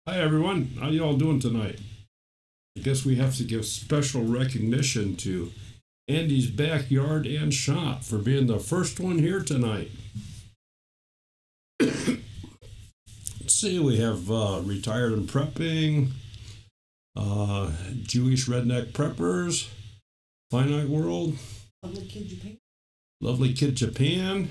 Hi everyone, how you all doing tonight? I guess we have to give special recognition to Andy's Backyard and Shop for being the first one here tonight. Let's see, we have Retired and Prepping, Jewish Redneck Preppers, Finite World, Lovely Kid Japan. Lovely Kid Japan.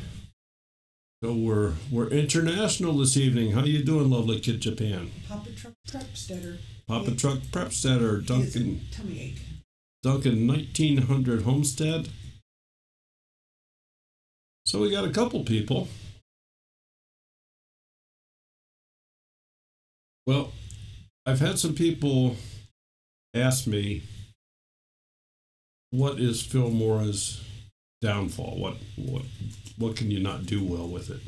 So we're international this evening. How you doing, Lovely Kid Japan? Papa Truck Prepstetter. Papa Truck Prepstetter, Duncan. Tummy ache. Duncan 1900 Homestead. So we got a couple people. Well, I've had some people ask me, what is Filmora's downfall? What can you not do well with it?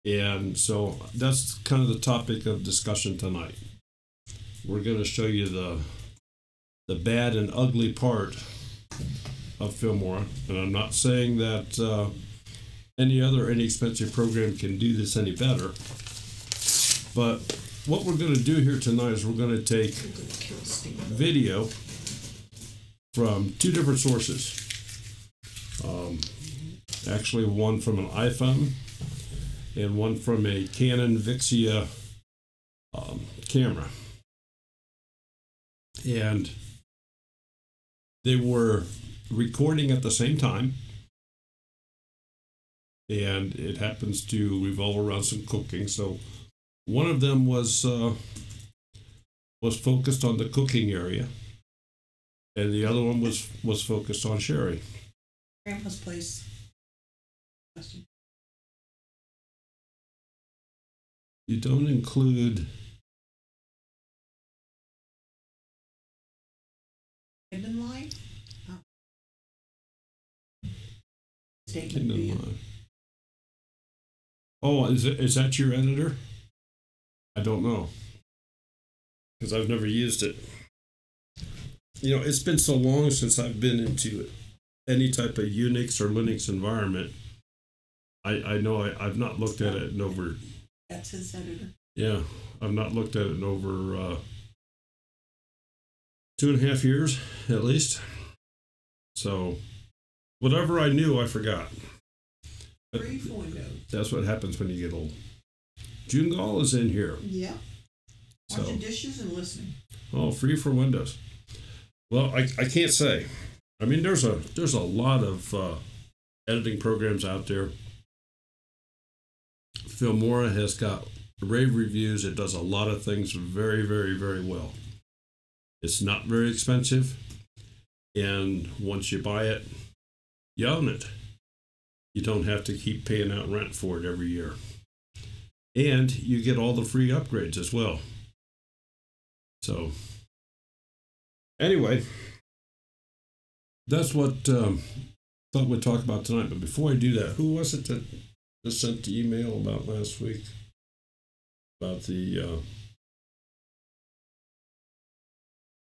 And so that's kind of the topic of discussion tonight. We're going to show you the bad and ugly part of Filmora, and I'm not saying that any other inexpensive program can do this any better, but what we're going to do here tonight is we're going to take video from two different sources. Actually, one from an iPhone and one from a Canon Vixia camera. And they were recording at the same time, and it happens to revolve around some cooking. So one of them was focused on the cooking area, and the other one was focused on Sherry. Grandpa's place. You don't include Hidden line? Oh. Hidden line. Oh, is that your editor? I don't know, because I've never used it. You know, it's been so long since I've been into any type of Unix or Linux environment. I know I've not looked at it in over... That's his editor. Yeah, I've not looked at it in over 2.5 years, at least. So, whatever I knew, I forgot. But free for Windows. That's what happens when you get old. Jungal is in here. Yeah. Washing dishes and listening. Oh, free for Windows. Well, I can't say. I mean, there's a lot of editing programs out there. Filmora has got rave reviews. It does a lot of things very, very, very well. It's not very expensive, and once you buy it, you own it. You don't have to keep paying out rent for it every year. And you get all the free upgrades as well. So, anyway, that's what thought we'd talk about tonight. But before I do that, who was it that just sent the email about last week? About the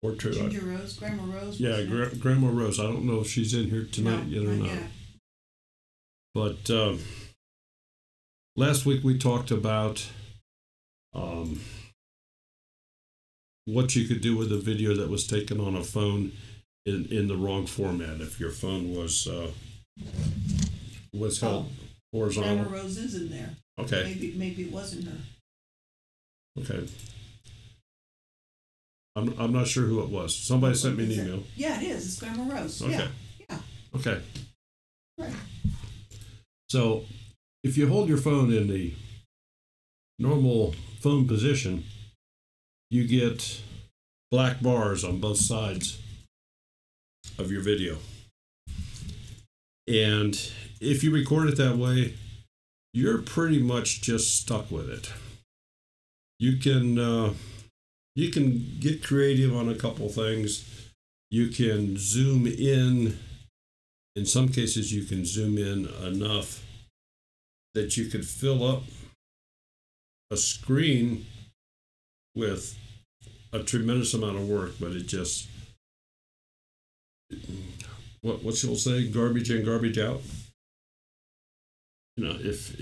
portrait. Ginger Rose, Grandma Rose. Yeah, Grandma Rose. I don't know if she's in here tonight yet or not. Yet. But last week we talked about what you could do with a video that was taken on a phone in the wrong format. If your phone was held horizontal. Grandma Rose is in there. Okay. Maybe it wasn't her. Okay. I'm not sure who it was. Somebody sent me an email. Yeah, it is. It's Grandma Rose. Okay. Yeah. Okay. Right. So, if you hold your phone in the normal phone position, you get black bars on both sides of your video. And if you record it that way, you're pretty much just stuck with it. You can get creative on a couple things. You can zoom in. In some cases, you can zoom in enough that you could fill up a screen with a tremendous amount of work, but it just, what you'll say, garbage in, garbage out. You know, if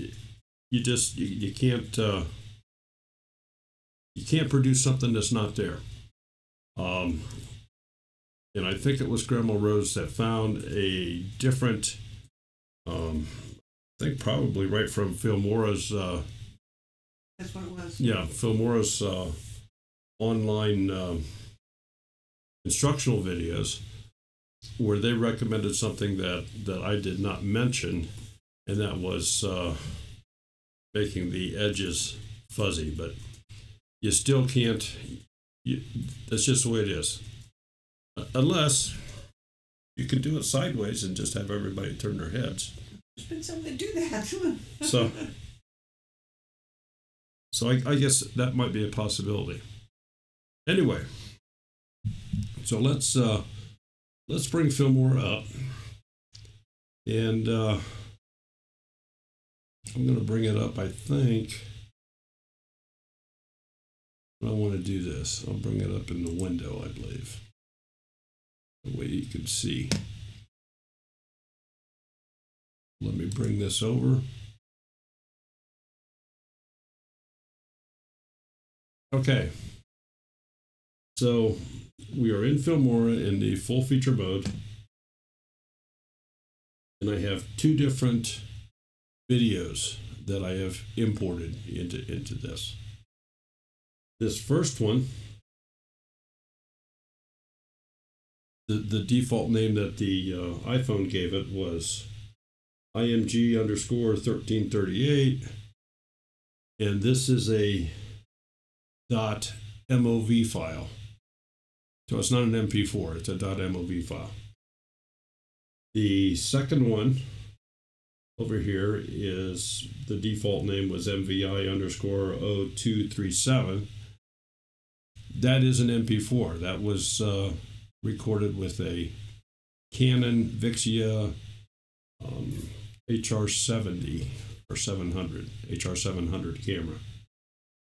you can't you can't produce something that's not there. And I think it was Grandma Rose that found a different, I think probably right from Filmora's. That's what it was. Yeah, Filmora's online instructional videos, where they recommended something that I did not mention, and that was making the edges fuzzy. But you still can't. That's just the way it is. Unless you can do it sideways and just have everybody turn their heads. There's been some that do that. So I guess that might be a possibility. Anyway, so let's bring Filmora up, and I'm going to bring it up. I think I want to do this. I'll bring it up in the window, I believe. The way you can see. Let me bring this over. Okay. So we are in Filmora in the full feature mode. And I have two different videos that I have imported into this. This first one, the default name that the iPhone gave it was IMG_1338, and this is a .mov file. So it's not an MP4, it's a .mov file. The second one over here is the default name was MVI_0237. That is an MP4. That was recorded with a Canon Vixia HR70 or 700, HR700 camera,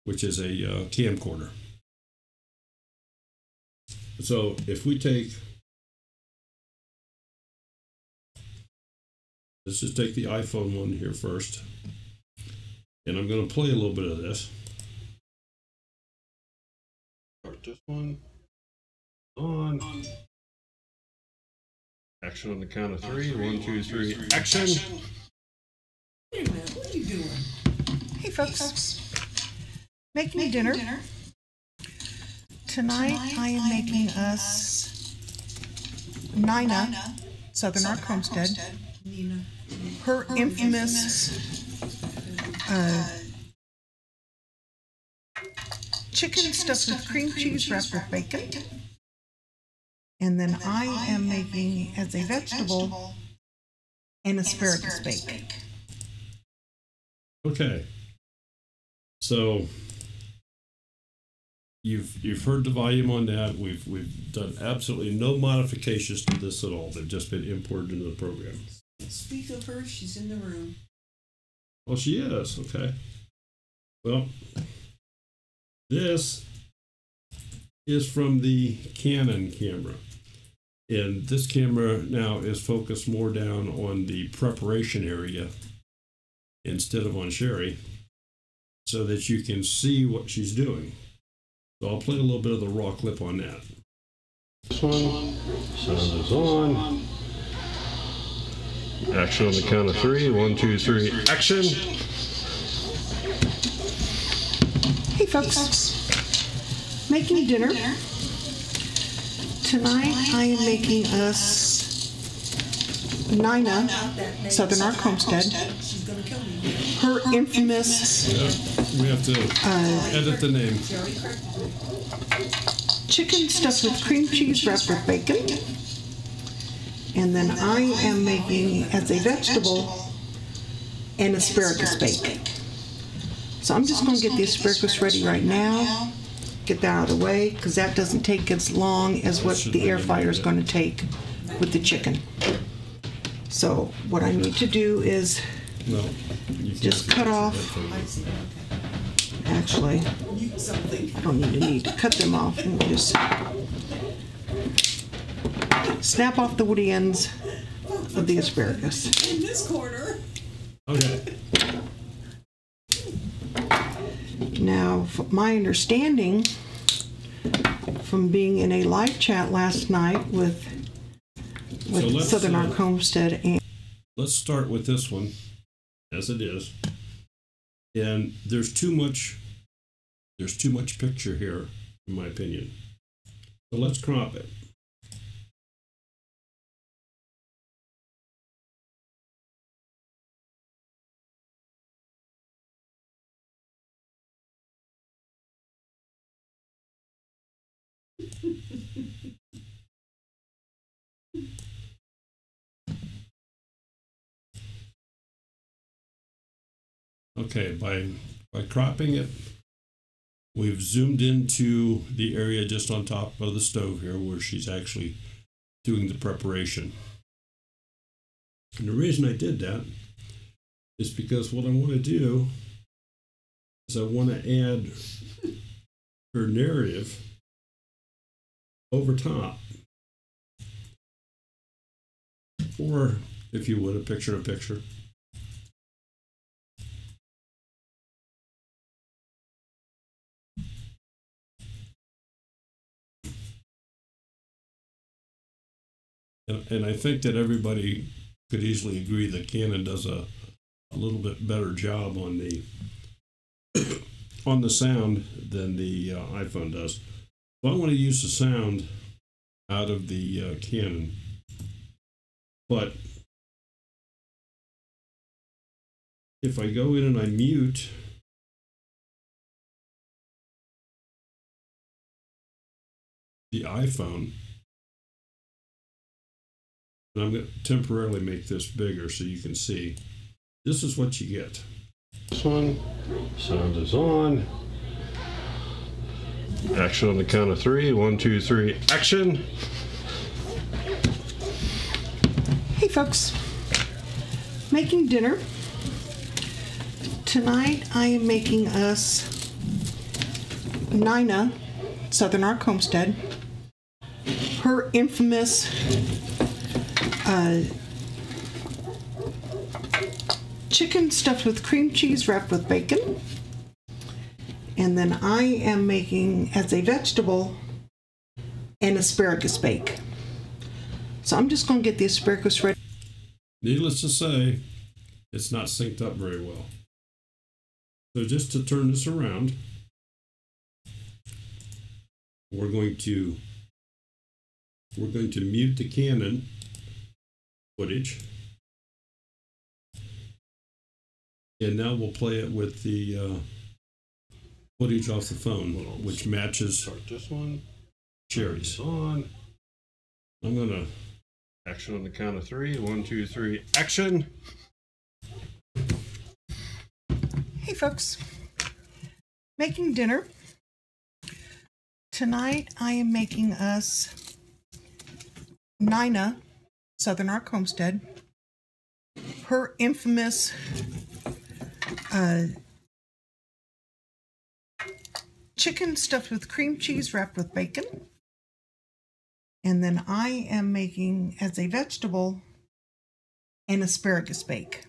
which is a camcorder. So if we take, let's just take the iPhone one here first, and I'm going to play a little bit of this. Start this one on. Action on the count of three. 1, 2, 3. Action! Wait a minute, what are you doing? Hey folks, making dinner. Tonight I am making us Nina, Southern Arc Homestead, her infamous chicken stuffed with cream cheese wrapped with bacon. And then I am making, as a vegetable, an asparagus bake. Okay. So you've heard the volume on that. We've done absolutely no modifications to this at all. They've just been imported into the program. Speak of her, she's in the room. Well, she is. Okay. Well, this is from the Canon camera. And this camera now is focused more down on the preparation area instead of on Sherry, so that you can see what she's doing. So I'll play a little bit of the raw clip on that. This one, sound is on. Action on the count of three. 1, 2, 3, action! Hey folks, making dinner. Tonight I am making us Nina, Southern Arc Homestead, her infamous we have to edit the name. Chicken stuffed with cream cheese wrapped with bacon. And then I am making, as a vegetable, an asparagus bake. So I'm just going to get the asparagus ready right now. Get that out of the way, because that doesn't take as long as what the air fryer is going to take with the chicken. So what I need to do is just cut off. Actually, I don't need to cut them off. And just snap off the woody ends of the asparagus. In this corner. Okay. Now my understanding from being in a live chat last night with Southern Arc Homestead, and let's start with this one as it is. And there's too much picture here, in my opinion. So let's crop it. Okay, by cropping it, we've zoomed into the area just on top of the stove here where she's actually doing the preparation. And the reason I did that is because what I want to do is I want to add her narrative over top, or if you would, a picture-in-picture. And I think that everybody could easily agree that Canon does a little bit better job on the on the sound than the iPhone does. So I want to use the sound out of the Canon, but if I go in and I mute the iPhone, and I'm going to temporarily make this bigger so you can see, this is what you get. This one, sound is on. Action on the count of 3. 1, 2, 3, action. hey folks, making dinner. Tonight I am making us Nina, Southern Arc Homestead, her infamous chicken stuffed with cream cheese wrapped with bacon. And then I am making, as a vegetable, an asparagus bake. So I'm just going to get the asparagus ready. Needless to say, it's not synced up very well. So just to turn this around, we're going to mute the Canon footage. And now we'll play it with the footage off the phone, which matches. Start this one. Cherries on. I'm gonna action on the count of 3. 1, 2, 3, action. Hey folks, making dinner. Tonight I am making us Nina, Southern Arc Homestead, her infamous chicken stuffed with cream cheese wrapped with bacon. And then I am making, as a vegetable, an asparagus bake.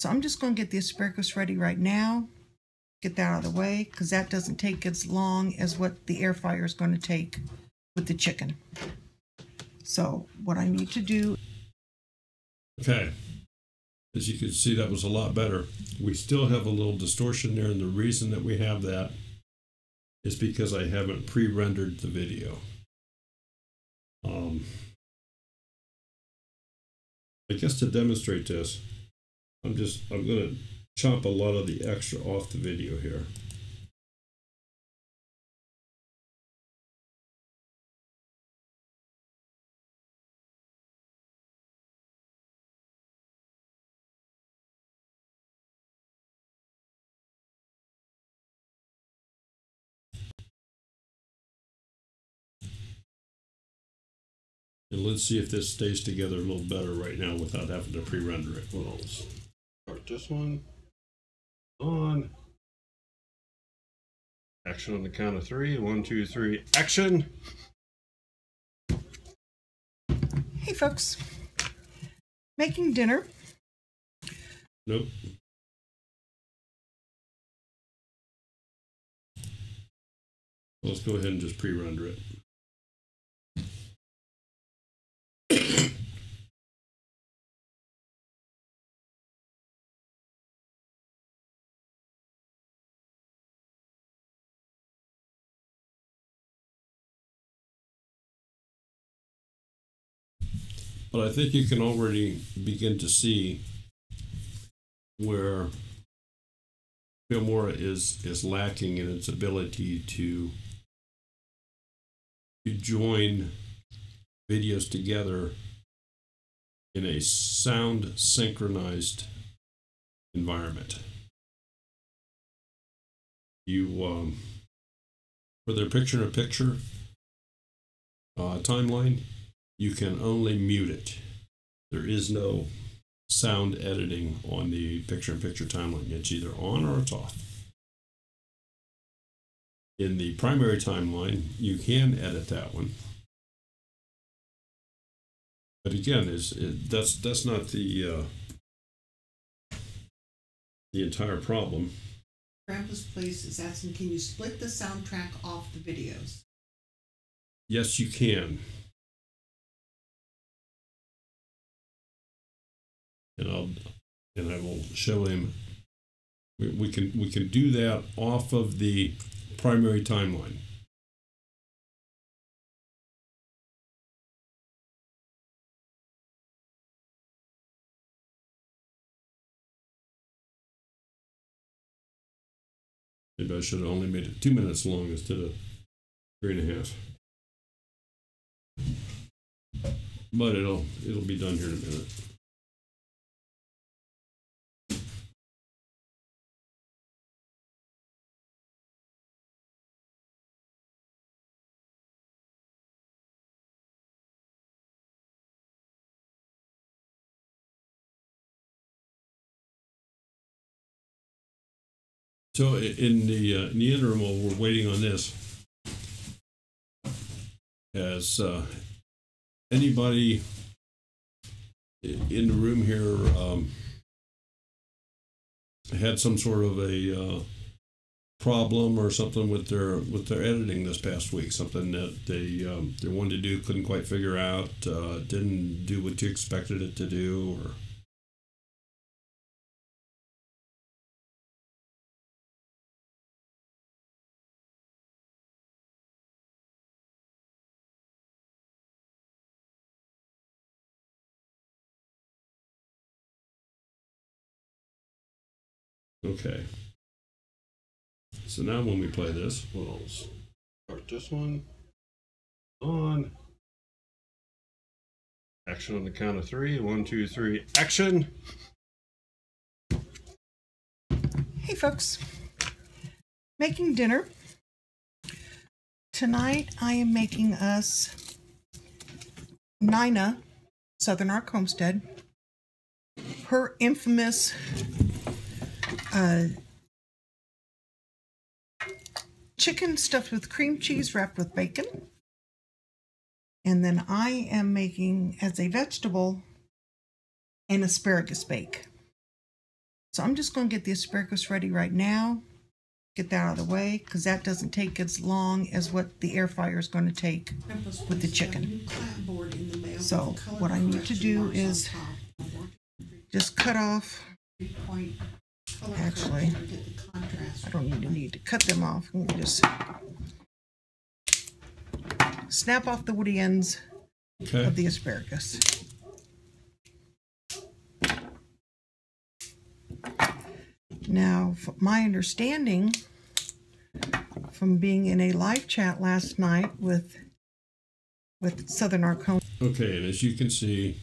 So I'm just going to get the asparagus ready right now, get that out of the way, because that doesn't take as long as what the air fryer is going to take with the chicken. So what I need to do... Okay. As you can see, that was a lot better. We still have a little distortion there, and the reason that we have that is because I haven't pre-rendered the video. I guess to demonstrate this, I'm going to chop a lot of the extra off the video here. And let's see if this stays together a little better right now without having to pre-render it. Well, let's start this one. On. Action on the count of 3. 1, 2, 3, action. Hey folks, making dinner. Nope. Let's go ahead and just pre-render it. But I think you can already begin to see where Filmora is lacking in its ability to join videos together in a sound synchronized environment. You for their picture-in-picture timeline, you can only mute it. There is no sound editing on the picture-in-picture timeline. It's either on or it's off. In the primary timeline, you can edit that one. But again, that's not the entire problem. Grandpa's Place is asking, can you split the soundtrack off the videos? Yes, you can. And I will show him. We can do that off of the primary timeline. Maybe I should have only made it 2 minutes long instead of 3.5. But it'll be done here in a minute. So in the interim, while we're waiting on this, has anybody in the room here had some sort of a problem or something with their editing this past week? Something that they wanted to do, couldn't quite figure out, didn't do what you expected it to do, or okay. So now when we play this, we'll start this one on. Action on the count of 3. 1, 2, 3, action! Hey folks, making dinner. Tonight I am making us Nina, Southern Arc Homestead, her infamous chicken stuffed with cream cheese wrapped with bacon. And then I am making, as a vegetable, an asparagus bake. So I'm just going to get the asparagus ready right now, get that out of the way, because that doesn't take as long as what the air fryer is going to take with the chicken. So what I need to do is just cut off, actually, I don't even need to cut them off. I'm going to just snap off the woody ends of the asparagus. Now, my understanding from being in a live chat last night with Southern Arc Home. Okay, and as you can see,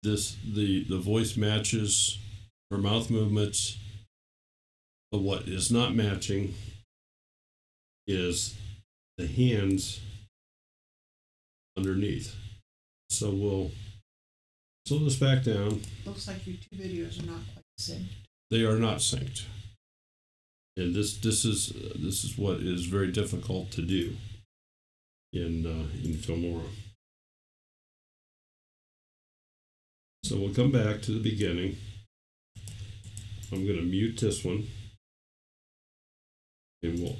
the voice matches her mouth movements, but what is not matching is the hands underneath. So we'll slow this back down. Looks like your two videos are not quite synced. They are not synced, and this is what is very difficult to do in Filmora. So we'll come back to the beginning. I'm going to mute this one, and we'll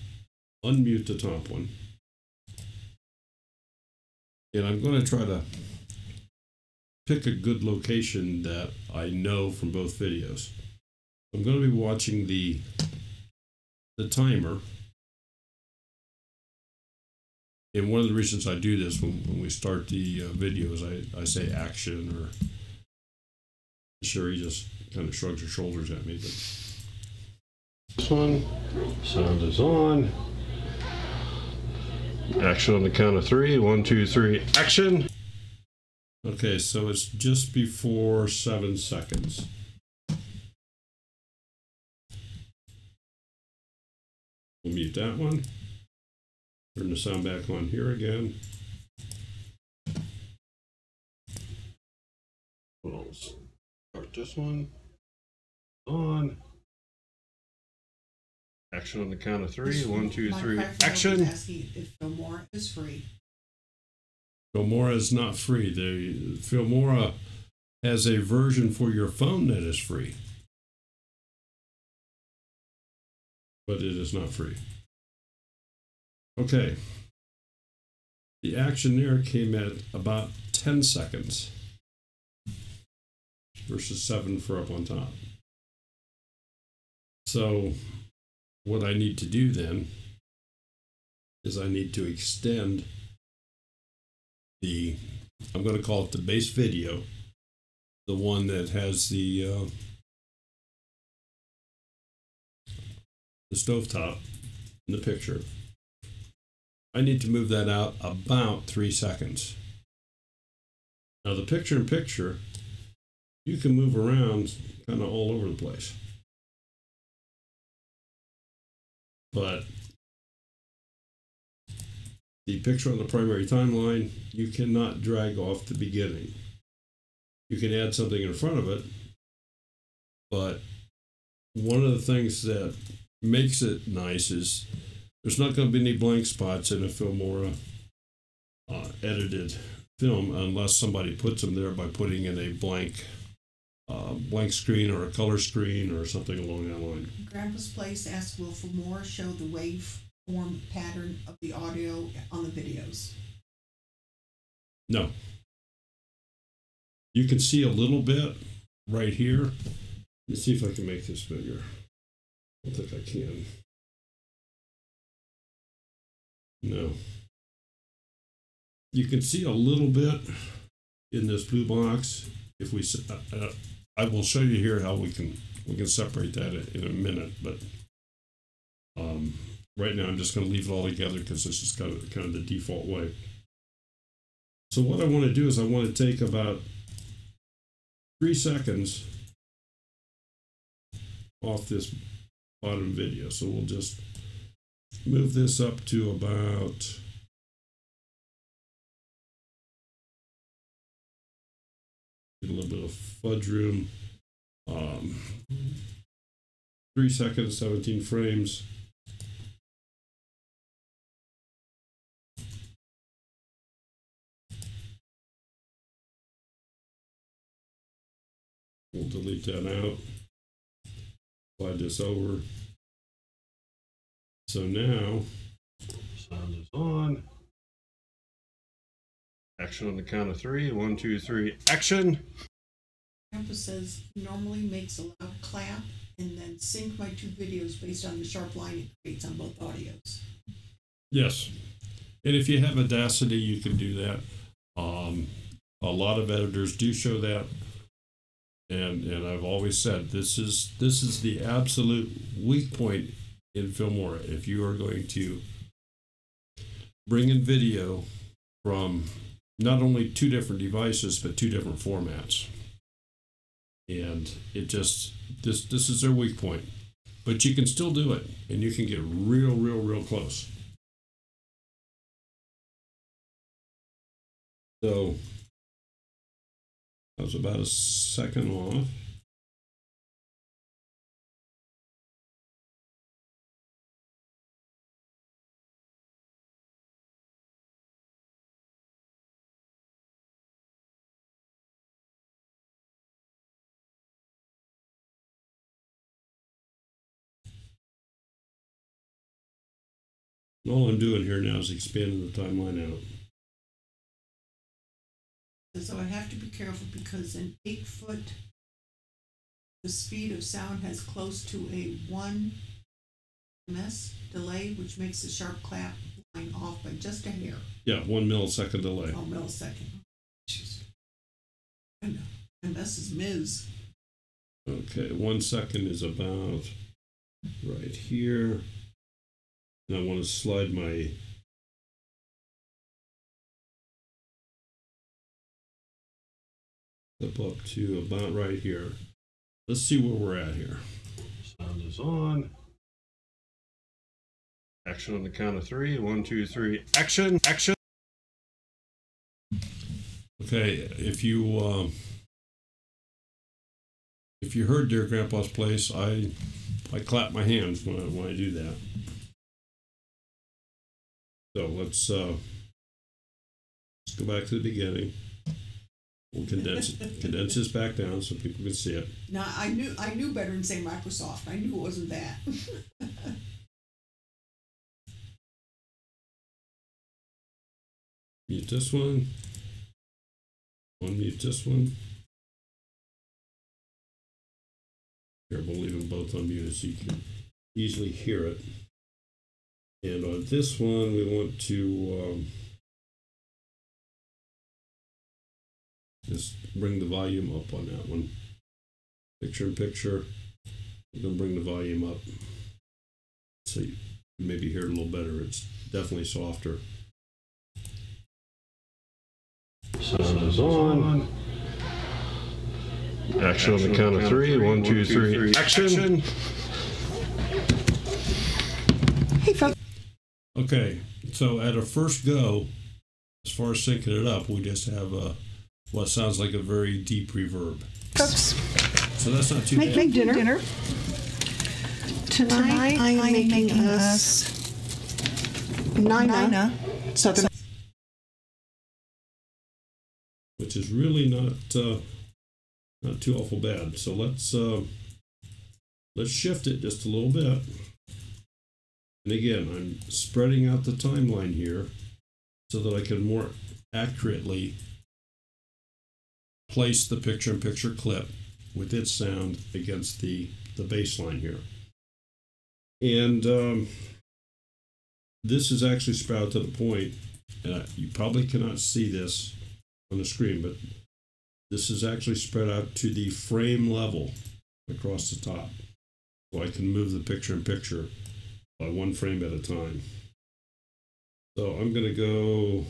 unmute the top one. And I'm going to try to pick a good location that I know from both videos. I'm going to be watching the timer. And one of the reasons I do this when we start the videos, I say action, or sure, he just kind of shrugs his shoulders at me. But this one, sound is on. Action on the count of 3. 1, 2, 3, action. Okay, so it's just before 7 seconds. We'll mute that one. Turn the sound back on here again. We'll start this one. On. Action on the count of 3. 1, 2, 3, action. Asking if Filmora is free. Filmora is not free. Filmora has a version for your phone that is free, but it is not free. Okay. The action there came at about 10 seconds versus 7 for up on top. So what I need to do then is I need to extend I'm going to call it the base video, the one that has the stovetop in the picture. I need to move that out about 3 seconds. Now the picture-in-picture, you can move around kind of all over the place. But the picture on the primary timeline, you cannot drag off the beginning. You can add something in front of it, but one of the things that makes it nice is there's not going to be any blank spots in a Filmora edited film unless somebody puts them there by putting in a blank screen or a color screen or something along that line. Grandpa's Place asks, will Filmora show the waveform pattern of the audio on the videos? No. You can see a little bit right here. Let's see if I can make this bigger. I don't think I can. No. You can see a little bit in this blue box. If we, I will show you here how we can separate that in a minute. But right now, I'm just going to leave it all together because this is kind of the default way. So what I want to do is I want to take about 3 seconds off this bottom video. So we'll just move this up to about a little bit of fudge room. 3 seconds, 17 frames. We'll delete that out. Slide this over. So now, sound is on. Action on the count of 3. 1, 2, 3, action. Grandpa says he normally makes a loud clap and then sync my 2 videos based on the sharp line it creates on both audios. Yes. And if you have Audacity, you can do that. A lot of editors do show that. And I've always said this is the absolute weak point in Filmora. If you are going to bring in video from not only 2 different devices but 2 different formats, and it just this is their weak point. But you can still do it, and you can get real close. So that was about a second off. All I'm doing here now is expanding the timeline out. So I have to be careful because an 8-foot, the speed of sound has close to a 1 ms delay, which makes the sharp clap line off by just a hair. Yeah, 1 millisecond delay. Oh, millisecond. Jeez. I know. MS is Ms. Okay, 1 second is about right here. And I want to slide my clip up to about right here. Let's see where we're at here. Sound is on. Action on the count of 3. 1, 2, 3. Action! Action! Okay, if you heard Dear Grandpa's Place, I clap my hands when I do that. So let's go back to the beginning. We'll condense this back down so people can see it. Now I knew better than say Microsoft. I knew it wasn't that. Mute this one. Unmute this one. Here, we'll leave them both unmuted so you can easily hear it. And on this one, we want to just bring the volume up on that one. Picture in picture. We're going to bring the volume up so you maybe hear it a little better. It's definitely softer. Sound is on. Action on the count of 3. 1, 2, 3. Action! Hey, folks. Okay, so at a first go, as far as syncing it up, we just have what sounds like a very deep reverb. Folks, So that's not too bad. make dinner. Tonight I'm making us Nina Southern. Which is really not too awful bad. So let's shift it just a little bit. And again, I'm spreading out the timeline here so that I can more accurately place the picture-in-picture clip with its sound against the bass line here. And this is actually spread out to the point, you probably cannot see this on the screen, but this is actually spread out to the frame level across the top. So I can move the picture-in-picture by 1 frame at a time. So I'm going to go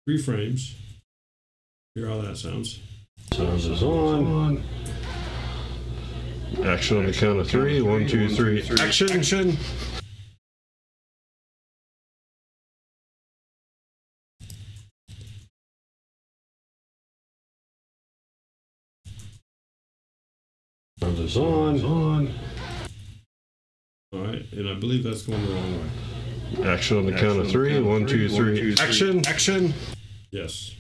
3 frames. Hear how that sounds. Sound is on. Action on the count of 3. 1, 2, 3. Action! Action! Sound is on. All right, and I believe that's going the wrong way. Action on the count of 3. 1, 2, 3. Action! Action! Yes.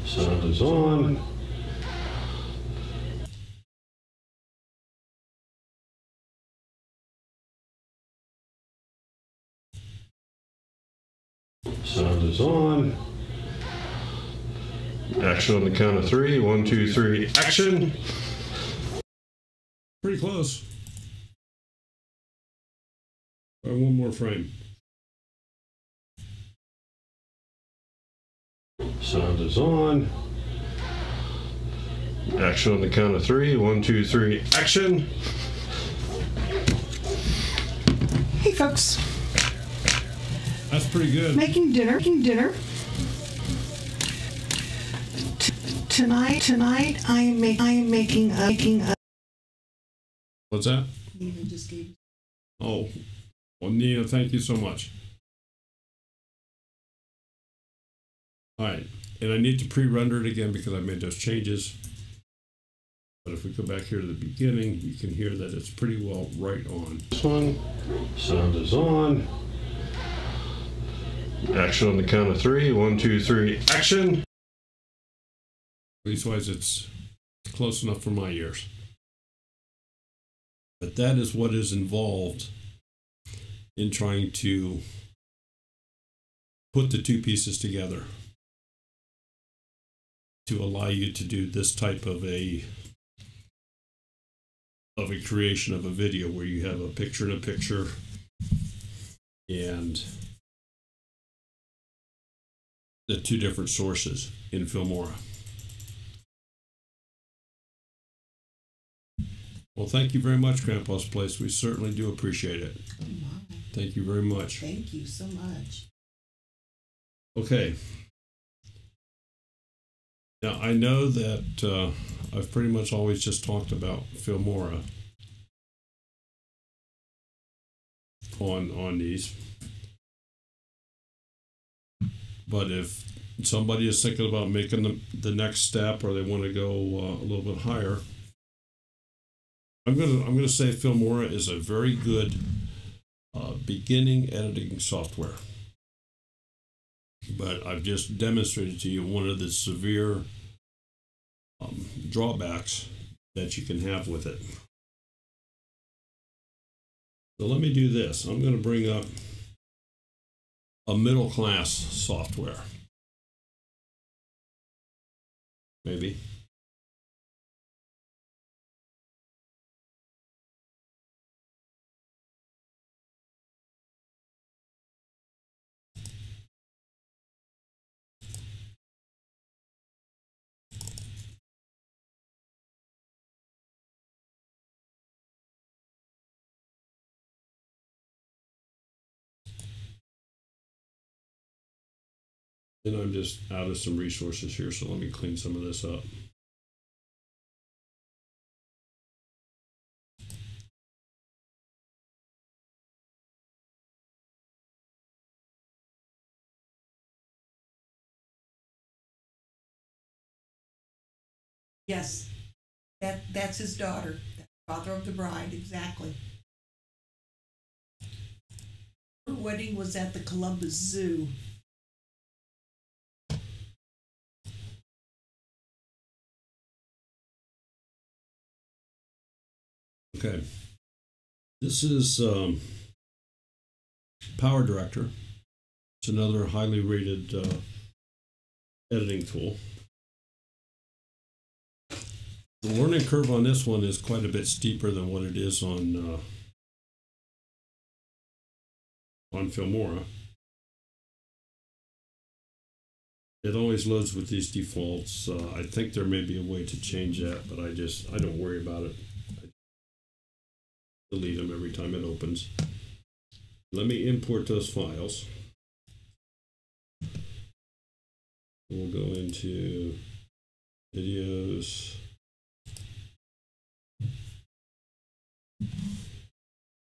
Sound is on. Sound is on. Action on the count of 3. 1, 2, 3. Action! Pretty close. All right, 1 more frame. Sound is on. Action on the count of 3. 1, 2, 3. Action! Hey, folks. That's pretty good. Making dinner. Tonight I am making a. What's that? Nina just gave. Oh, well, Nina, thank you so much. All right, and I need to pre-render it again because I made those changes. But if we go back here to the beginning, you can hear that it's pretty well right on. This one, sound is on. Action on the count of three. 1, 2, 3, action! Leastwise, it's close enough for my ears. But that is what is involved in trying to put the two pieces together to allow you to do this type of a creation of a video where you have a picture in a picture and the two different sources in Filmora. Well, thank you very much, Grandpa's Place. We certainly do appreciate it. Oh my. Thank you very much. Thank you so much. Okay. Now, I know that I've pretty much always just talked about Filmora on these. But if somebody is thinking about making the next step, or they want to go a little bit higher, I'm gonna say Filmora is a very good beginning editing software. But I've just demonstrated to you one of the severe drawbacks that you can have with it. So let me do this. I'm going to bring up a middle class software. Maybe. And I'm just out of some resources here, so let me clean some of this up. Yes, that's his daughter, father of the bride, exactly. Her wedding was at the Columbus Zoo. Okay, this is Power Director. It's another highly rated editing tool. The learning curve on this one is quite a bit steeper than what it is on Filmora. It always loads with these defaults. I think there may be a way to change that, but I don't worry about it. I delete them every time it opens. Let me import those files. We'll go into videos.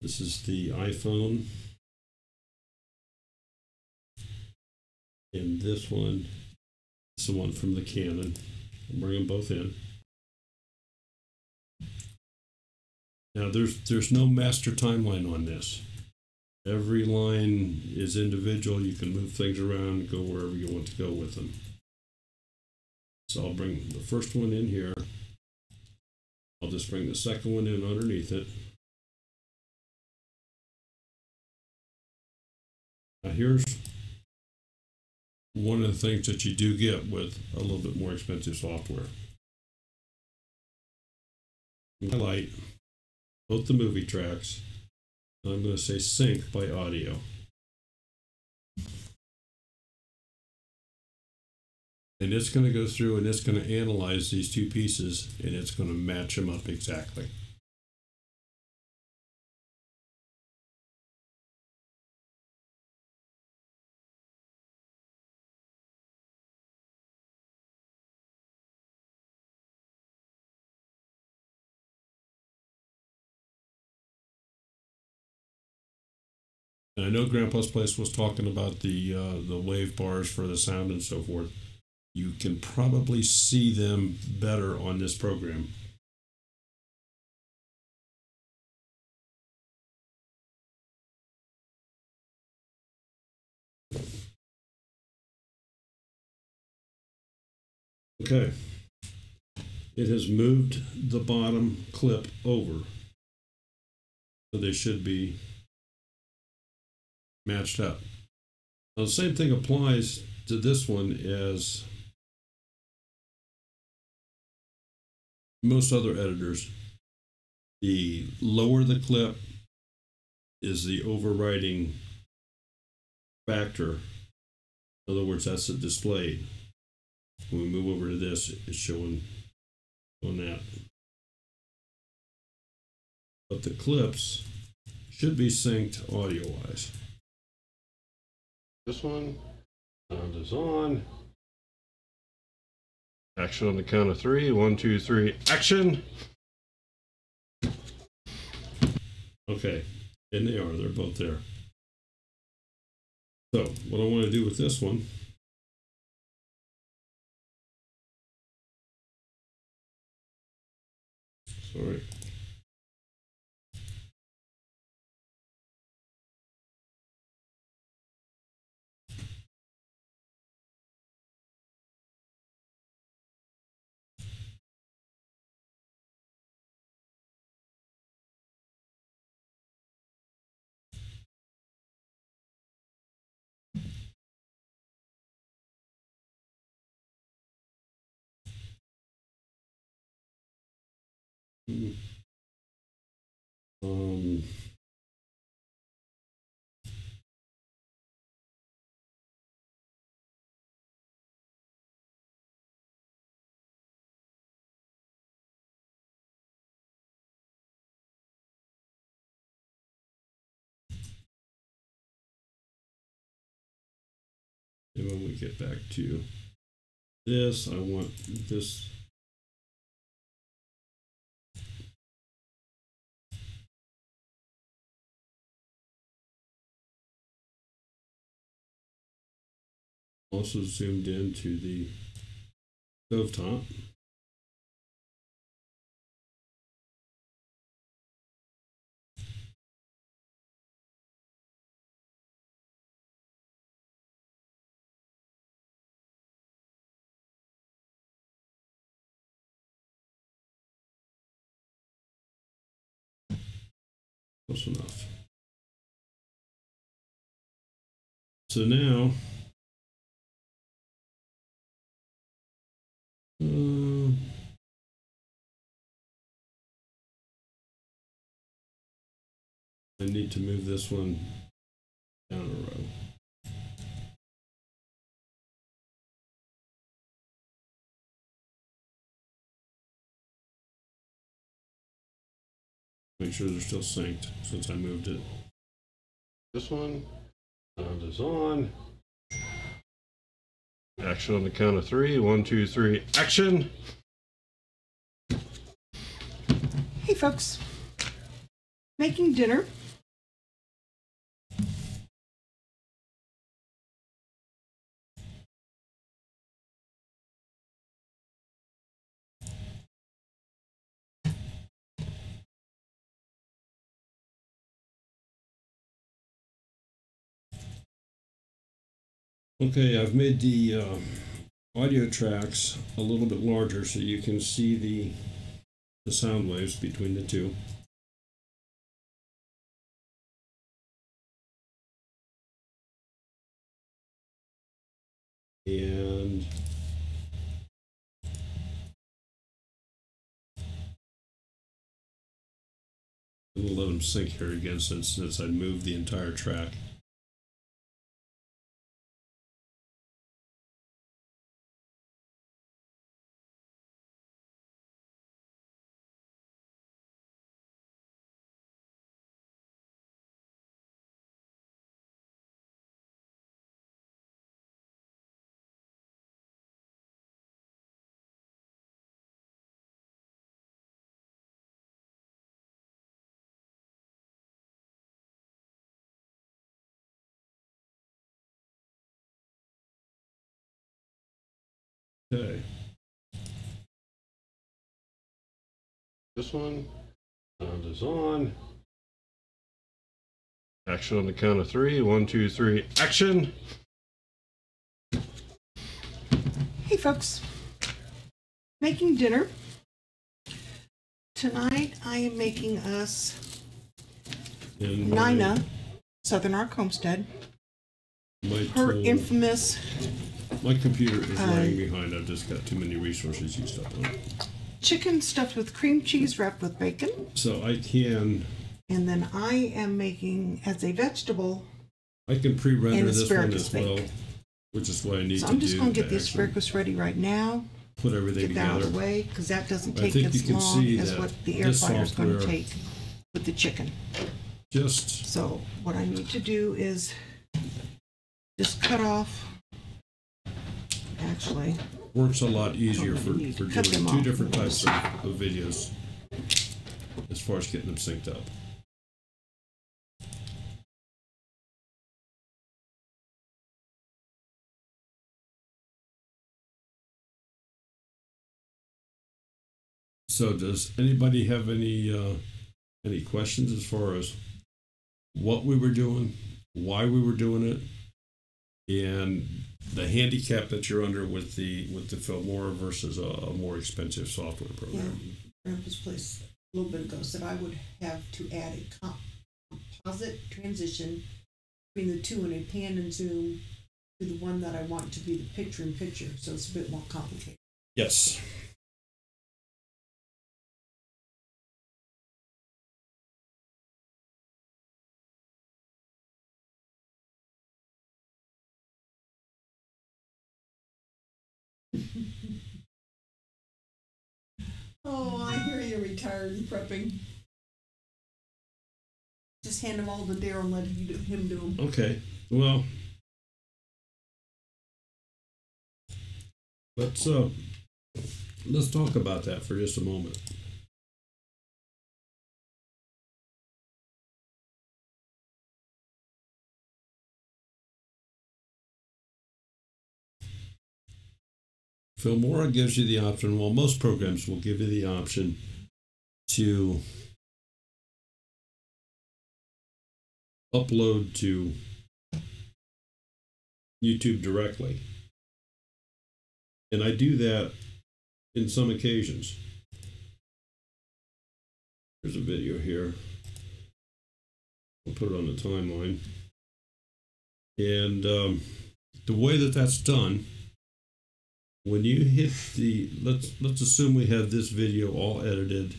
This is the iPhone. And this one is the one from the Canon. I'll bring them both in. Now there's no master timeline on this. Every line is individual. You can move things around and go wherever you want to go with them. So I'll bring the first one in here. I'll just bring the second one in underneath it. Now here's one of the things that you do get with a little bit more expensive software. Highlight both the movie tracks. I'm going to say sync by audio. And it's going to go through and it's going to analyze these two pieces and it's going to match them up exactly. And I know Grandpa's Place was talking about the wave bars for the sound and so forth. You can probably see them better on this program. Okay. It has moved the bottom clip over. So they should be matched up. Now the same thing applies to this one as most other editors. The lower the clip is the overriding factor. In other words, that's the displayed. When we move over to this, it's showing on that. But the clips should be synced audio-wise. This one, sound is on. Action on the count of 3. 1, 2, 3, action! Okay, and they are, they're both there. So, what I want to do with this one, sorry. Um, and when we get back to this, I want this. Also zoomed into the stovetop. Close enough. So now, I need to move this one down a row. Make sure they're still synced since I moved it. This one, sound is on. Action on the count of 3. 1, 2, 3, action! Hey folks, making dinner. Okay, I've made the audio tracks a little bit larger so you can see the sound waves between the two. And I'm gonna let them sync here again since I moved the entire track. Okay. This one, sound is on. Action on the count of 3. 1, 2, 3, action! Hey folks, Making dinner. Tonight I am making us And Nina, Southern Arc Homestead, her infamous my computer is lagging behind. I've just got too many resources used up on it. chicken stuffed with cream cheese wrapped with bacon. So I can And then I am making, as a vegetable, pre-render and this one asparagus as well, bake. which is what I need So to I'm just do going to get the actually asparagus ready right now. put everything Get that out together. of the way, because that doesn't I take think you as can long see as that what the air this fryer is going to software- take with the chicken. Just So what I need to do is just cut off, actually, works a lot easier for need to doing cut them two off. different types of videos as far as getting them synced up. So does anybody have any questions as far as what we were doing, why we were doing it, and the handicap that you're under with the Filmora versus a more expensive software Yeah, program? Grandpa's place a little bit ago said I would have to add a composite transition between the two, and a pan and zoom to the one that I want to be the picture-in-picture, so it's a bit more complicated. Yes. Oh, I hear you, retired and prepping. Just hand them all to Daryl and let him do them. Okay. Well, let's talk about that for just a moment. Filmora gives you the option, well, most programs will give you the option to upload to YouTube directly. And I do that in some occasions. There's a video here. I'll put it on the timeline. And the way that that's done, when you hit the, let's assume we have this video all edited,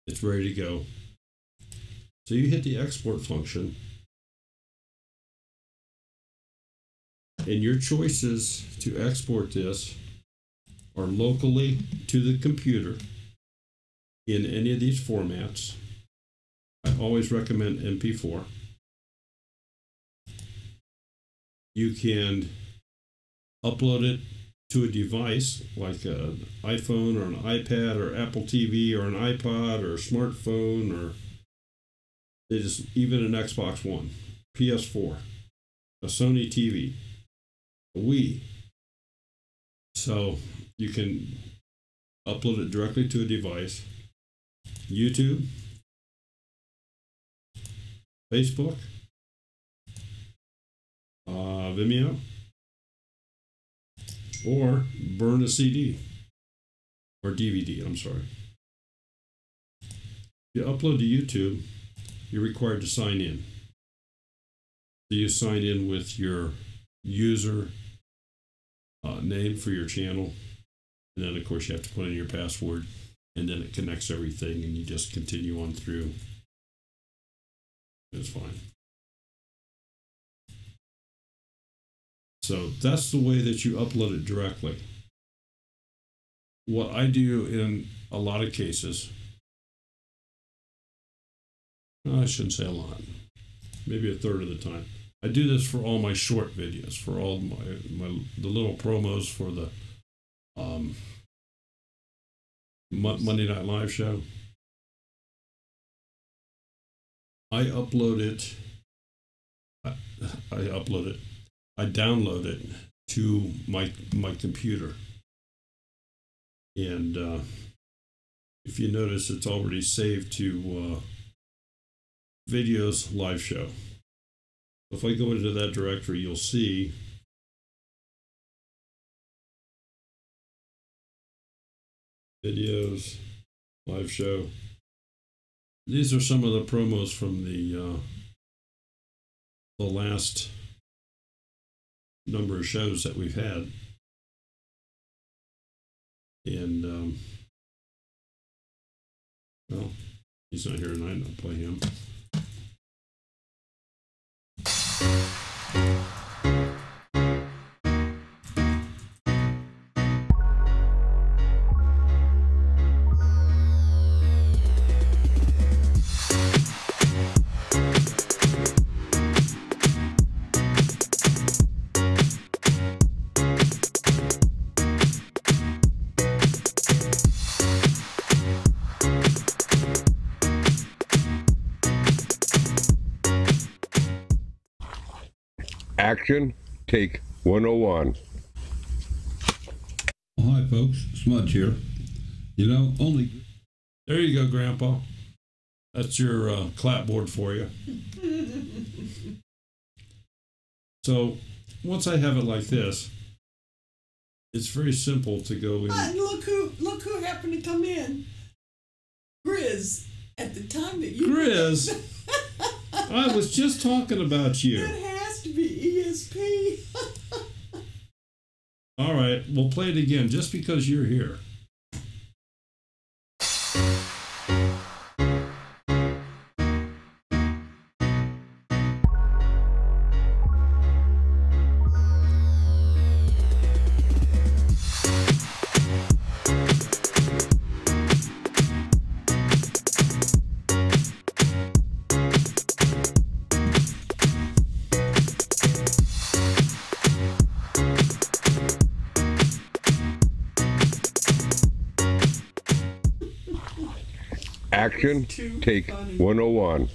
it's ready to go. So you hit the export function, and your choices to export this are locally to the computer in any of these formats. I always recommend MP4. You can upload it to a device like an iPhone or an iPad or Apple TV or an iPod or a smartphone, or even an Xbox One, PS4, a Sony TV, a Wii. So you can upload it directly to a device. YouTube, Facebook, Vimeo, or burn a CD or DVD, I'm sorry. If you upload to YouTube, you're required to sign in. So you sign in with your user name for your channel, and then of course you have to put in your password, and then it connects everything, and you just continue on through. It's fine. So that's the way that you upload it directly. What I do in a lot of cases, I shouldn't say a lot, maybe a third of the time, I do this for all my short videos, for all the little promos for the Monday Night Live show. I download it to my computer, and if you notice, it's already saved to videos live show. If I go into that directory, you'll see videos, live show. These are some of the promos from the last number of shows that we've had. And, well, he's not here tonight, I'll play him. Action, take 101. Hi folks, Smudge here. You know, only... There you go, Grandpa. That's your clapboard for you. So, once I have it like this, it's very simple to go in. Look who happened to come in. Grizz. At the time that you Grizz? I was just talking about you. That has to be ESP. All right, we'll play it again just because you're here. Action, take 101.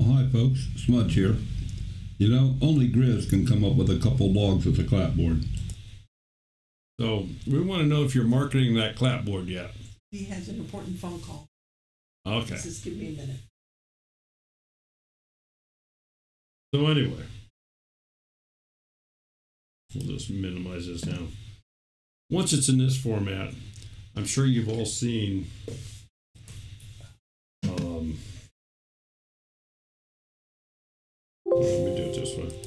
Hi folks, Smudge here. You know, only Grizz can come up with a couple logs as a clapboard. So we want to know if you're marketing that clapboard yet. He has an important phone call. Okay. Just give me a minute. So anyway, we'll just minimize this down. Once it's in this format, I'm sure you've all seen let me do it this way.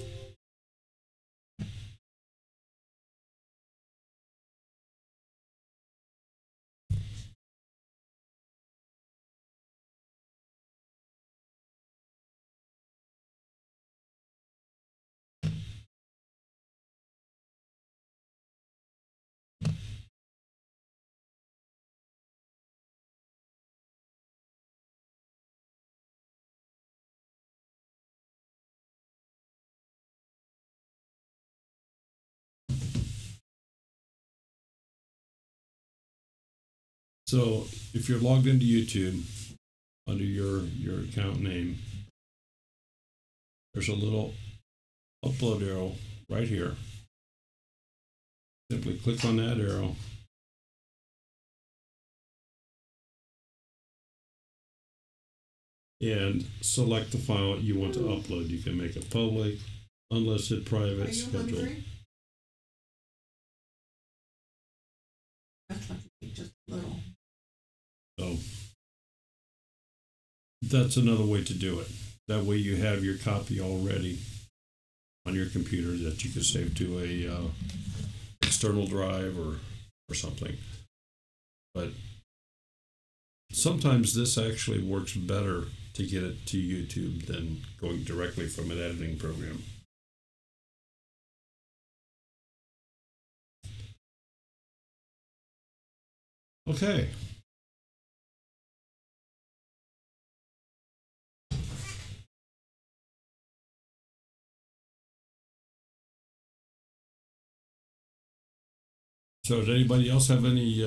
So if you're logged into YouTube under your account name, there's a little upload arrow right here. Simply click on that arrow. And select the file you want to upload. You can make it public, unlisted, private, Are you scheduled. hungry? That's like just a little. So that's another way to do it. That way you have your copy already on your computer that you can save to a external drive or something. But sometimes this actually works better to get it to YouTube than going directly from an editing program. Okay. So does anybody else have any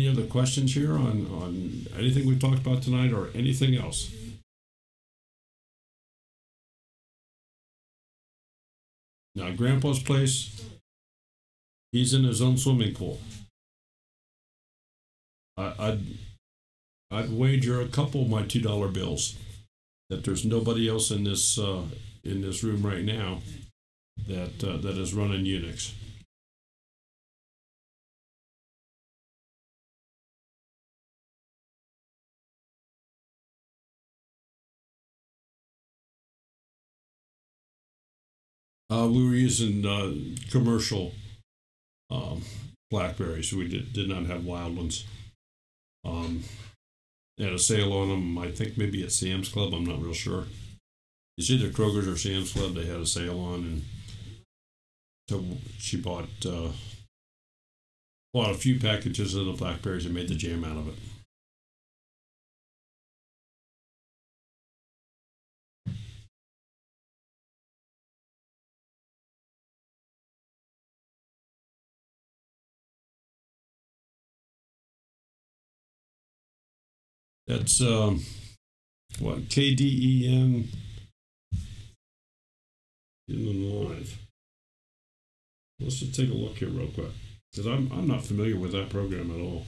other questions here on anything we've talked about tonight or anything else? Now, Grandpa's place, he's in his own swimming pool. I'd wager a couple of my $2 bills that there's nobody else in this room right now that is running Unix. We were using commercial blackberries. We did not have wild ones. They had a sale on them, I think maybe at Sam's Club, I'm not real sure. It's either Kroger's or Sam's Club they had a sale on, and so she bought a few packages of the blackberries and made the jam out of it. That's KDEN in live. Let's just take a look here real quick, because I'm not familiar with that program at all.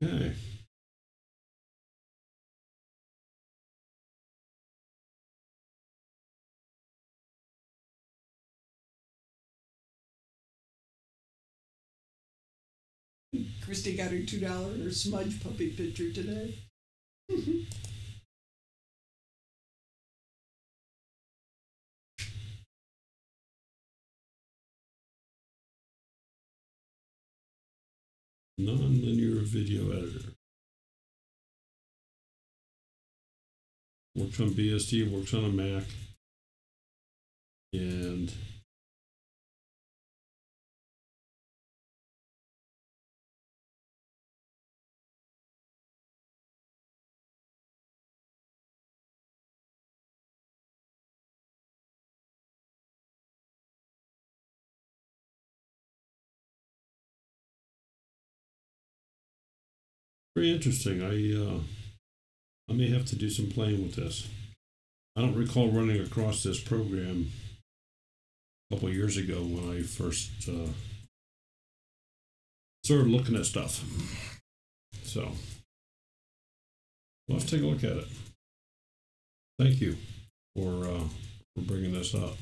Okay. Christy got her $2 smudge puppy picture today. Non-linear video editor. Works on BST, works on a Mac. And very interesting. I may have to do some playing with this. I don't recall running across this program a couple of years ago when I first started looking at stuff. So let's take a look at it. Thank you for bringing this up.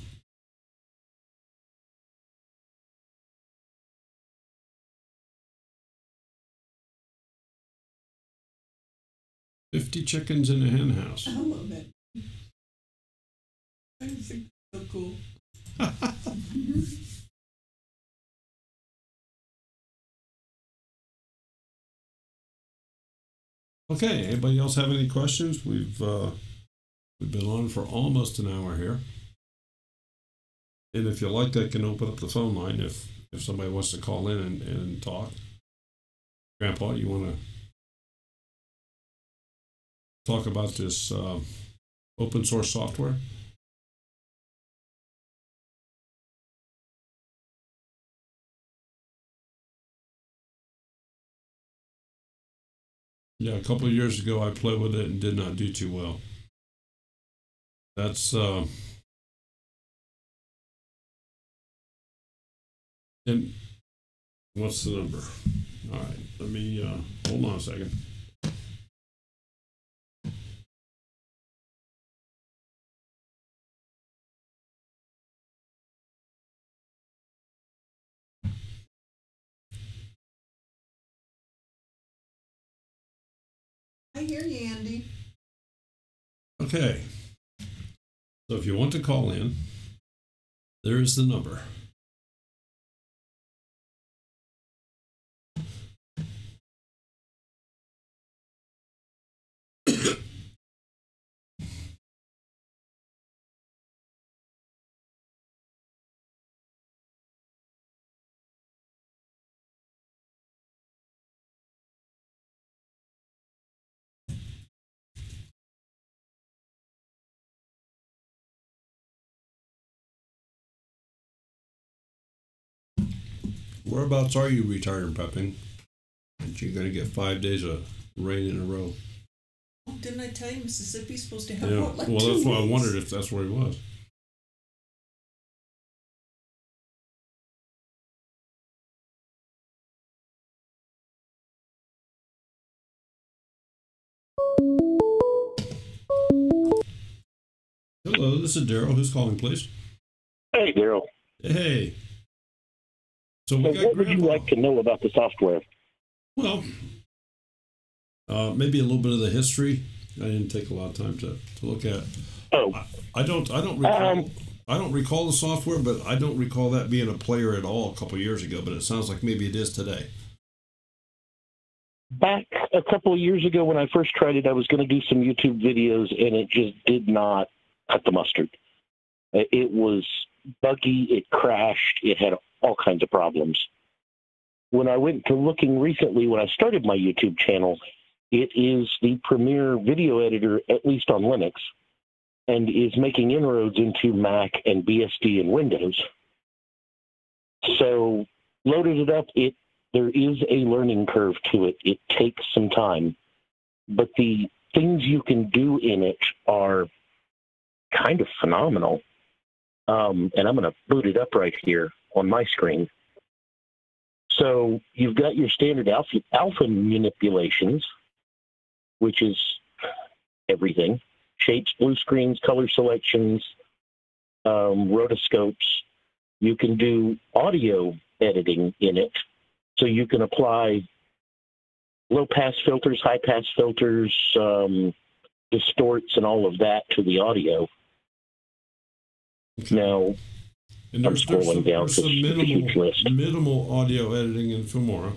$50 chickens in a hen house. I love it. I think it's so cool. Okay, anybody else have any questions? We've been on for almost an hour here. And if you like, I can open up the phone line if somebody wants to call in and talk. Grandpa, you want to talk about this open source software? Yeah, a couple of years ago I played with it and did not do too well. That's and what's the number? All right, let me hold on a second. I hear you, Andy. Okay. So if you want to call in, there is the number. Whereabouts are you retired prepping? And you're going to get 5 days of rain in a row. Oh, didn't I tell you Mississippi's supposed to have Yeah. one like Well, 2 that's why I weeks? wondered if that's where he was. Hello, this is Daryl. Who's calling, please? Hey, Daryl. Hey. So we So got what would you Grandpa. like to know about the software? Well, maybe a little bit of the history. I didn't take a lot of time to look at. Oh, I don't recall. I don't recall the software, but I don't recall that being a player at all a couple years ago. But it sounds like maybe it is today. back a couple of years ago when I first tried it, I was going to do some YouTube videos, and it just did not cut the mustard. It was buggy. It crashed. It had all kinds of problems. When I went to looking recently, when I started my YouTube channel, it is the premier video editor, at least on Linux, and is making inroads into Mac and BSD and Windows. So loaded it up. There is a learning curve to it. It takes some time, but the things you can do in it are kind of phenomenal. And I'm going to boot it up right here on my screen. So you've got your standard alpha manipulations, which is everything. Shapes, blue screens, color selections, rotoscopes. You can do audio editing in it. So you can apply low-pass filters, high-pass filters, distorts, and all of that to the audio. Okay. Now, And I'm scrolling down there's to some the huge list. minimal audio editing in Filmora,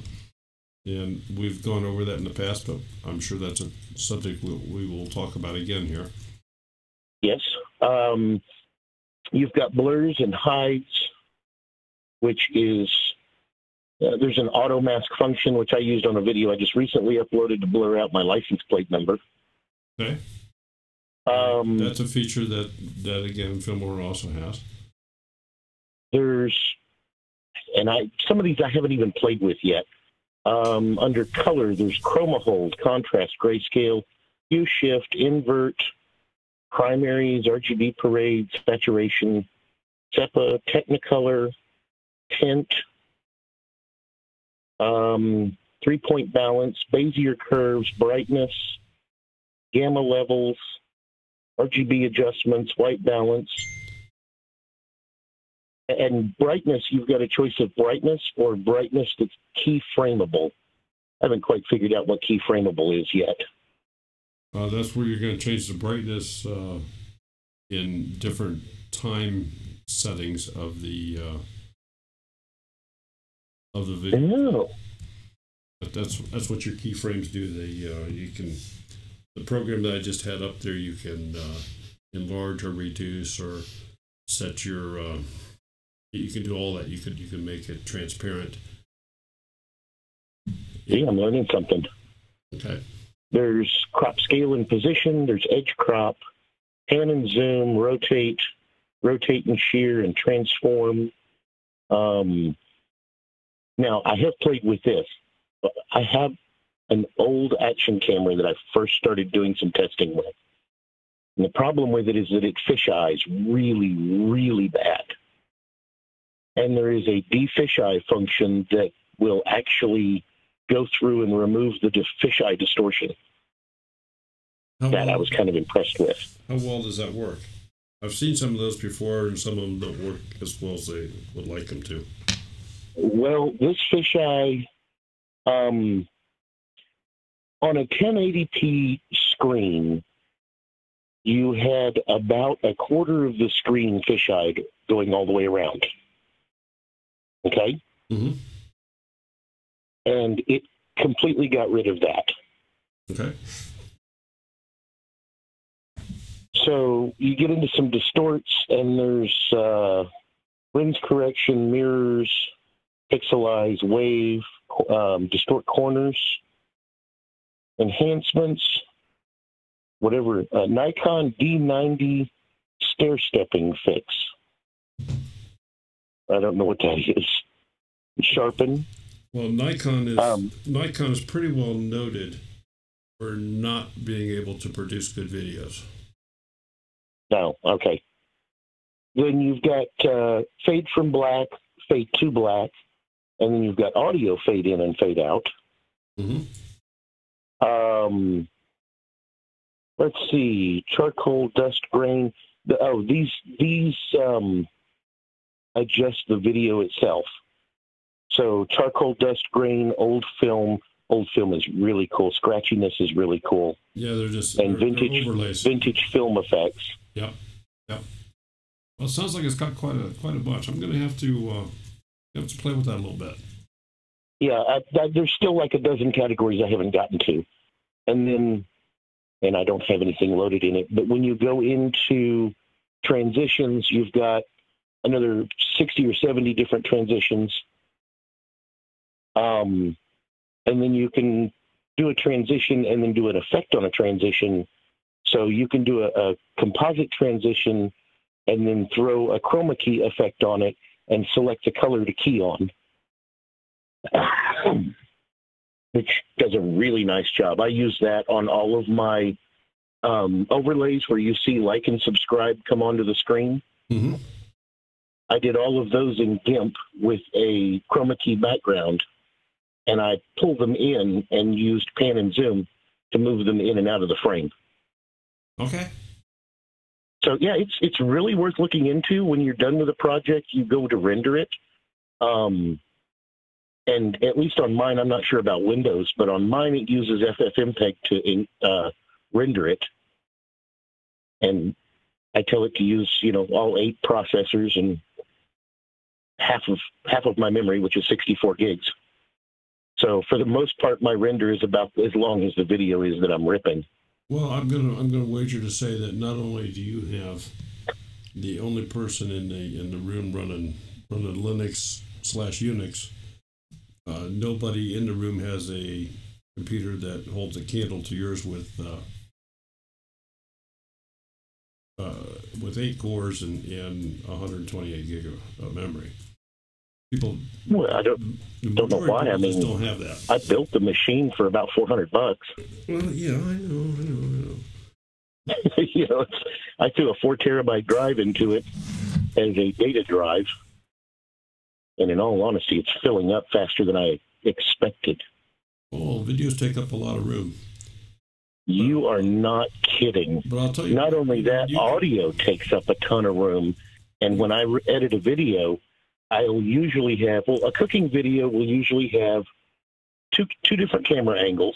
and we've gone over that in the past, but I'm sure that's a subject we will talk about again here. Yes. You've got blurs and hides, which is, there's an auto mask function, which I used on a video I just recently uploaded to blur out my license plate number. Okay. That's a feature that again, Filmora also has. There's, some of these I haven't even played with yet. Under color, there's chroma hold, contrast, grayscale, hue shift, invert, primaries, RGB parade, saturation, SEPA, Technicolor, tint, 3-point balance, Bezier curves, brightness, gamma levels, RGB adjustments, white balance. And brightness, you've got a choice of brightness or brightness that's keyframeable. I haven't quite figured out what keyframeable is yet. That's where you're going to change the brightness in different time settings of the video. Oh. But that's what your keyframes do. The program that I just had up there, you can enlarge or reduce or set your. You can do all that. You can make it transparent. Yeah, I'm learning something. Okay. There's crop scale and position. There's edge crop, pan and zoom, rotate and shear, and transform. Now, I have played with this. I have an old action camera that I first started doing some testing with. And the problem with it is that it fisheyes really, really bad. And there is a defisheye function that will actually go through and remove the fisheye distortion. I was kind of impressed with. How well does that work? I've seen some of those before, and some of them don't work as well as they would like them to. Well, this fisheye, on a 1080p screen, you had about a quarter of the screen fisheyed going all the way around. Okay? Mm-hmm. And it completely got rid of that. Okay. So you get into some distorts, and there's lens correction, mirrors, pixelize, wave, distort corners, enhancements, whatever. Nikon D90 stair-stepping fix. I don't know what that is. Sharpen. Well, Nikon is pretty well noted for not being able to produce good videos. No, okay. Then you've got fade from black, fade to black, and then you've got audio fade in and fade out. Mm-hmm. Let's see, charcoal, dust, grain. These adjust the video itself. So charcoal, dust, grain, old film. Old film is really cool. Scratchiness is really cool. Yeah, they're just and they're vintage overlays. Vintage film effects. Yep. Well, it sounds like it's got quite a bunch. I'm going to have to play with that a little bit. Yeah, there's still like a dozen categories I haven't gotten to, and I don't have anything loaded in it. But when you go into transitions, you've got another 60 or 70 different transitions. And then you can do a transition and then do an effect on a transition. So you can do a composite transition and then throw a chroma key effect on it and select the color to key on, which does a really nice job. I use that on all of my overlays where you see like and subscribe come onto the screen. Mm-hmm. I did all of those in GIMP with a chroma key background, and I pulled them in and used pan and zoom to move them in and out of the frame. Okay. So yeah, it's really worth looking into. When you're done with a project, you go to render it. And at least on mine, I'm not sure about Windows, but on mine it uses FFmpeg to render it. And I tell it to use, all 8 processors and half of my memory, which is 64 gigs. So for the most part, my render is about as long as the video is that I'm ripping. Well, I'm gonna wager to say that not only do you have the only person in the room running Linux/Unix, nobody in the room has a computer that holds a candle to yours with 8 cores and 128 gig of memory. People, well, I don't know why. I mean, don't have that. I built the machine for about $400. Well, yeah, I know. I threw a 4 terabyte drive into it as a data drive, and in all honesty, it's filling up faster than I expected. Oh, videos take up a lot of room. You are not kidding. But I'll tell you, not only that, audio takes up a ton of room, and when I edit a video, I'll usually have, a cooking video will usually have two different camera angles,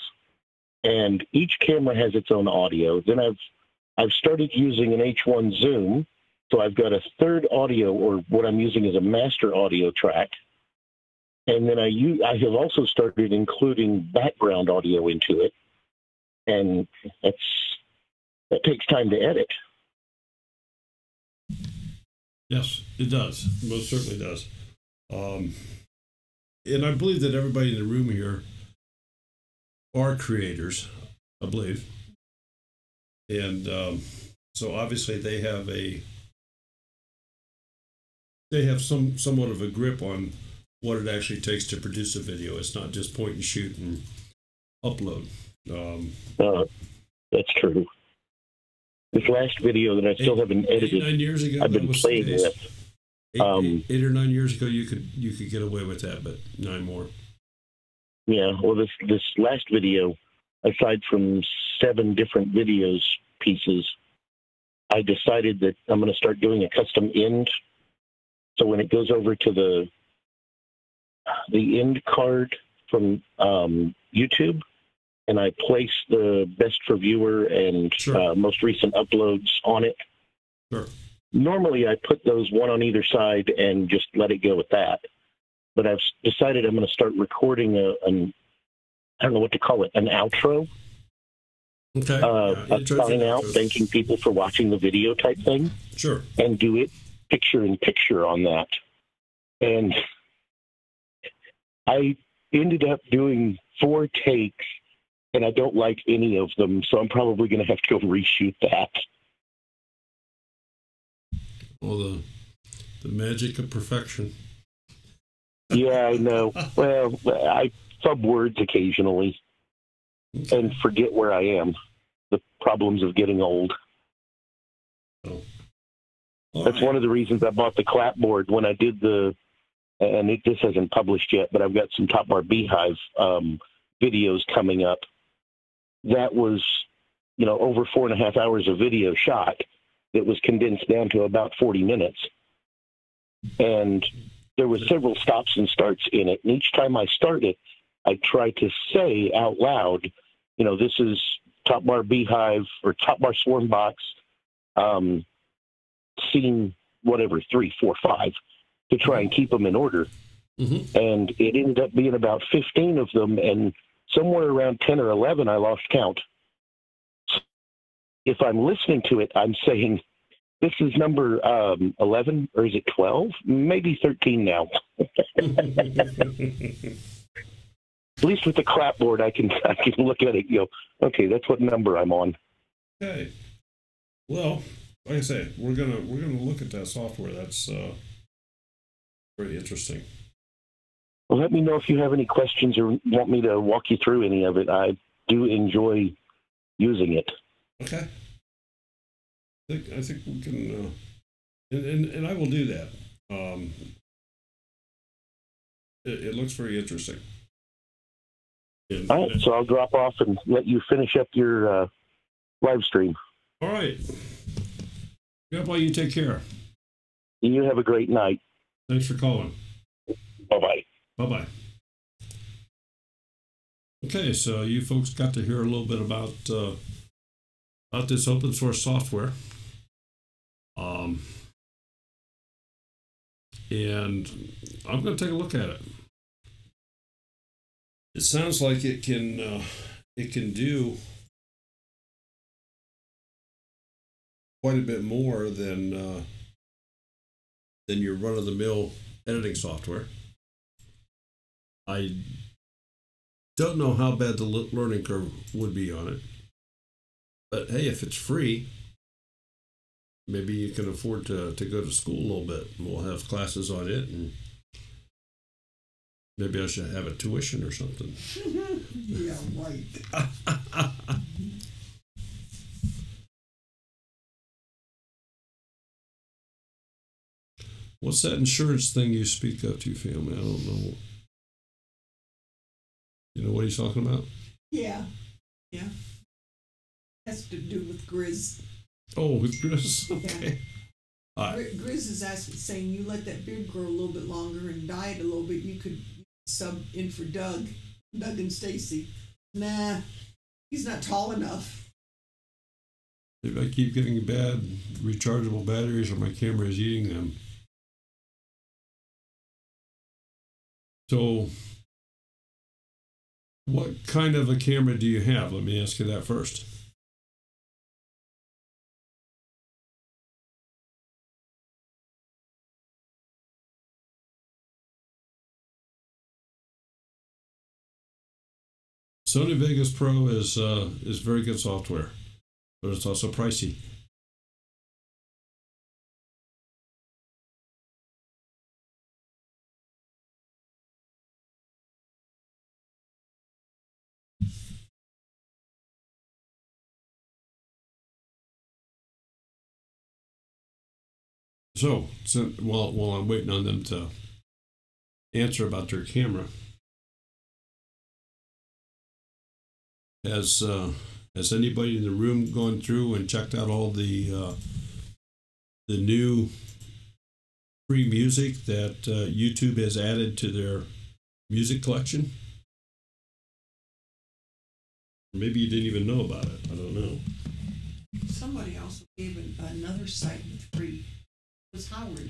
and each camera has its own audio. Then I've started using an H1 zoom, so I've got a third audio, or what I'm using is a master audio track. And then I have also started including background audio into it, and that takes time to edit. Yes, it does. Most certainly does. And I believe that everybody in the room here are creators, I believe. And so obviously they have somewhat of a grip on what it actually takes to produce a video. It's not just point and shoot and upload. That's true. This last video that I still haven't edited, 9 years ago, I've been playing with. 8 or 9 years ago, you could get away with that, but 9 more. Yeah, well, this last video, aside from 7 different pieces, I decided that I'm going to start doing a custom end. So when it goes over to the end card from YouTube, and I place the best for viewer and most recent uploads on it. Sure. Normally, I put those one on either side and just let it go with that. But I've decided I'm going to start recording I don't know what to call it, an outro. Okay. A sign out, thanking people for watching the video type thing. Sure. And do it picture in picture on that. And I ended up doing 4 takes, and I don't like any of them, so I'm probably going to have to go reshoot that. Well, the magic of perfection. Yeah, I know. Well, I sub words occasionally. and forget where I am. The problems of getting old. Oh. That's one of the reasons I bought the clapboard when I did this hasn't published yet, but I've got some Top Bar Beehive videos coming up. That was, over 4.5 hours of video shot. It was condensed down to about 40 minutes. And there were several stops and starts in it. And each time I start it, I try to say out loud, this is Top Bar Beehive or Top Bar Swarm Box, scene whatever, 3, 4, 5, to try and keep them in order. Mm-hmm. And it ended up being about 15 of them, and somewhere around 10 or 11, I lost count. If I'm listening to it, I'm saying, this is number 11, or is it 12? Maybe 13 now. At least with the clapboard, I can look at it and go, okay, that's what number I'm on. Okay. Well, like I say, we're gonna look at that software. That's very interesting. Well, let me know if you have any questions or want me to walk you through any of it. I do enjoy using it. Okay. I think we can, and I will do that. It looks very interesting. All right, so I'll drop off and let you finish up your live stream. All right. Grandpa, you take care. You have a great night. Thanks for calling. Bye-bye. Bye-bye. Okay, so you folks got to hear a little bit about this open source software. And I'm going to take a look at it. It sounds like it can do quite a bit more than your run-of-the-mill editing software. I don't know how bad the learning curve would be on it, but hey, if it's free, maybe you can afford to go to school a little bit. We'll have classes on it, and maybe I should have a tuition or something. Yeah, right. What's that insurance thing you speak of to, family? I don't know. You know what he's talking about? Yeah. Has to do with Grizz. Oh, with Chris? Okay. Yeah. Grizz is saying you let that beard grow a little bit longer and dye it a little bit. You could sub in for Doug and Stacy. Nah, he's not tall enough. If I keep getting bad rechargeable batteries or my camera is eating them. So, what kind of a camera do you have? Let me ask you that first. Sony Vegas Pro is very good software, but it's also pricey. So while I'm waiting on them to answer about their camera, has anybody in the room gone through and checked out all the new free music that YouTube has added to their music collection? Maybe you didn't even know about it. I don't know. Somebody also gave another site with free. It was Howard.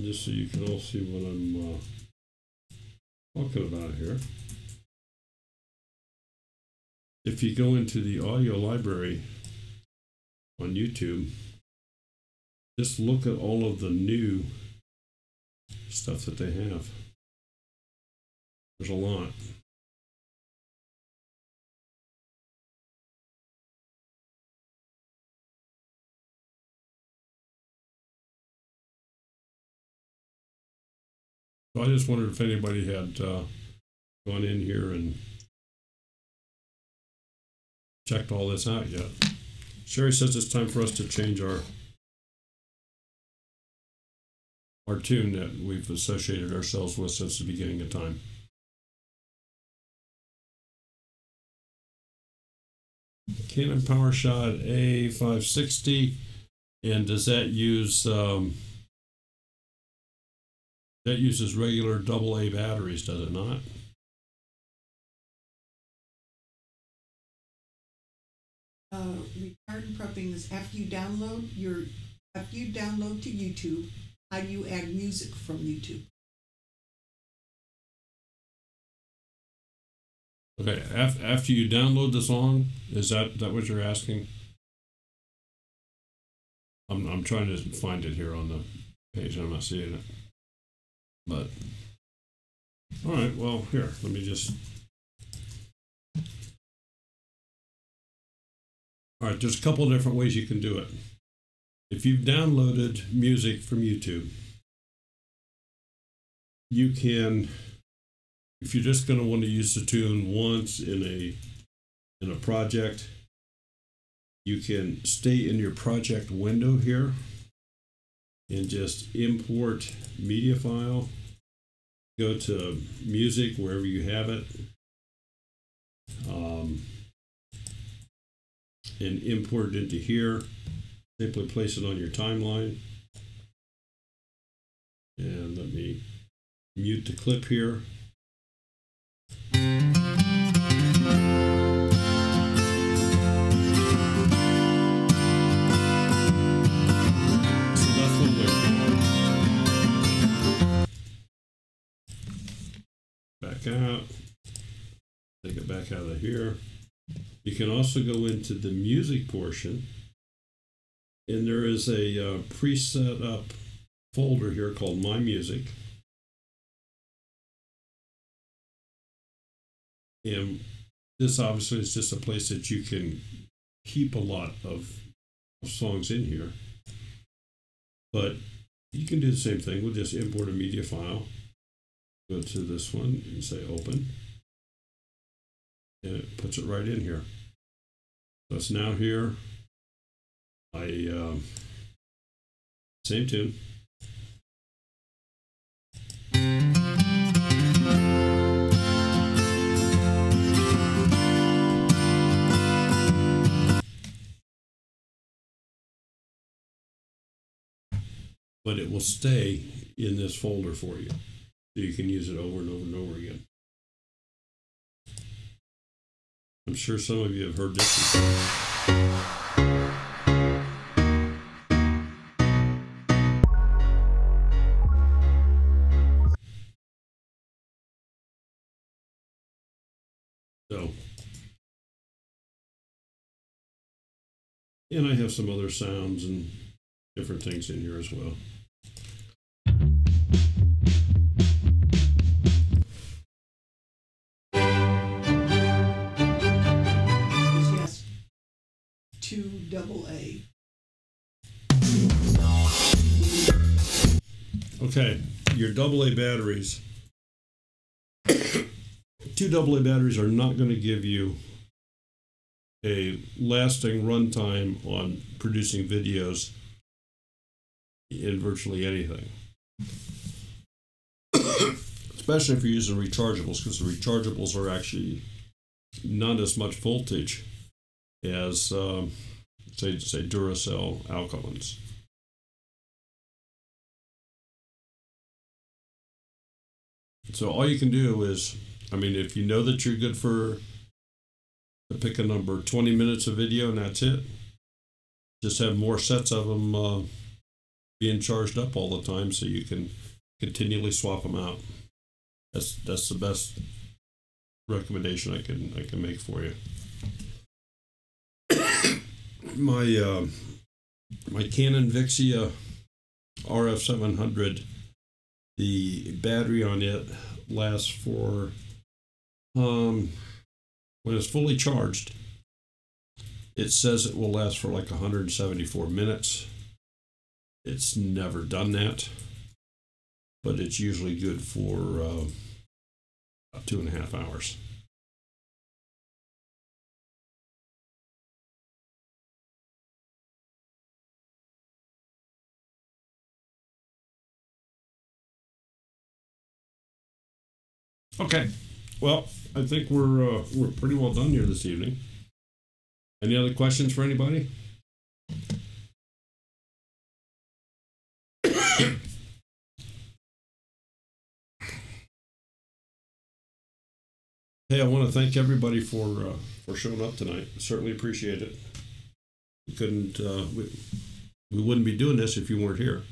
just so you can all see what I'm talking about here. If you go into the audio library on YouTube, just look at all of the new stuff that they have. There's a lot. So I just wondered if anybody had gone in here and checked all this out yet. Sherry says it's time for us to change our tune that we've associated ourselves with since the beginning of time. Canon PowerShot A560, and does that use that uses regular AA batteries, does it not? Retardant prepping is after you download to YouTube, how do you add music from YouTube? Okay, after you download the song, is that what you're asking? I'm trying to find it here on the page. I'm not seeing it. But all right, well, here, let me just. All right, there's a couple of different ways you can do it. If you've downloaded music from YouTube, you can, if you're just going to want to use the tune once in a project, you can stay in your project window here and just import media file, go to music wherever you have it, and import it into here. Simply place it on your timeline. And let me mute the clip here. So that's one way. Back out. Take it back out of here. You can also go into the music portion, and there is a preset up folder here called My Music. And this obviously is just a place that you can keep a lot of songs in here. But you can do the same thing. We'll just import a media file. Go to this one and say open. And it puts it right in here. So it's now here. Same tune. But it will stay in this folder for you. So you can use it over and over and over again. I'm sure some of you have heard this before. So, and I have some other sounds and different things in here as well. Yes, 2 AA. Okay, your AA batteries, 2 AA batteries are not going to give you a lasting runtime on producing videos in virtually anything. Especially if you're using rechargeables, because the rechargeables are actually not as much voltage as, say Duracell alkalins. So all you can do is, I mean, if you know that you're good for, to pick a number, 20 minutes of video and that's it, just have more sets of them being charged up all the time, so you can continually swap them out. That's the best recommendation I can make for you. My Canon Vixia RF700, the battery on it lasts for when it's fully charged, it says it will last for like 174 minutes. It's never done that, but it's usually good for about 2.5 hours. Okay, well, I think we're pretty well done here this evening. Any other questions for anybody? Hey, I want to thank everybody for showing up tonight. Certainly appreciate it. We couldn't we wouldn't be doing this if you weren't here.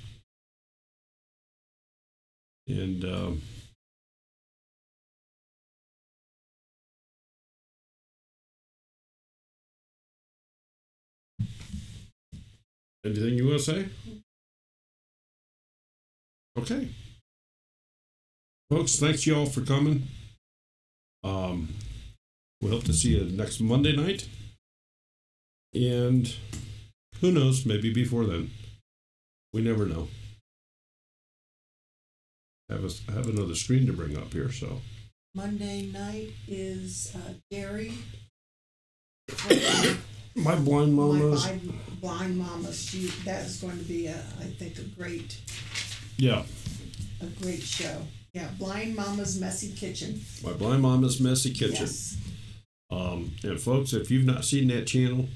And anything you want to say? Okay. Folks, thanks y'all for coming. We hope to see you next Monday night. And who knows, maybe before then. We never know. I have another screen to bring up here, so. Monday night is Gary. My blind mama's. My blind mama. That is going to be I think a great show. Yeah, Blind Mama's Messy Kitchen. My Blind Mama's Messy Kitchen. Yes. And folks, if you've not seen that channel,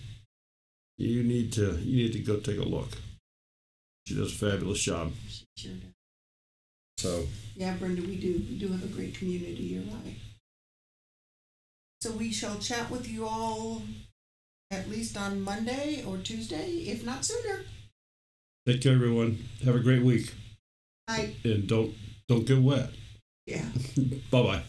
you need to go take a look. She does a fabulous job. She sure does. So. Yeah, Brenda, we do have a great community. You're right. So we shall chat with you all at least on Monday or Tuesday, if not sooner. Take care, everyone. Have a great week. Bye. And don't get wet. Yeah. Bye-bye.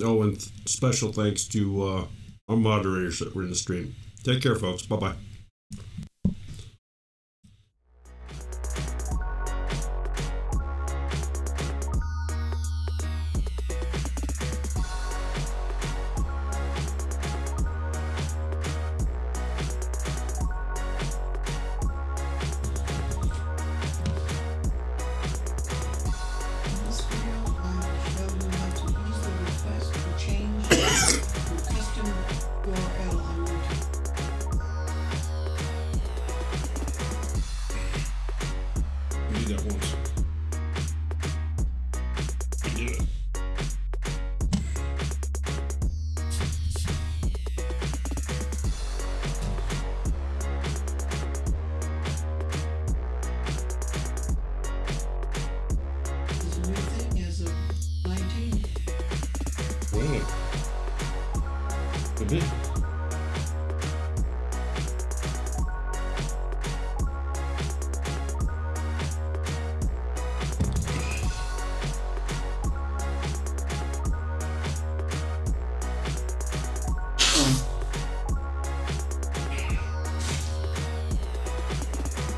Oh, and special thanks to our moderators that were in the stream. Take care, folks. Bye-bye.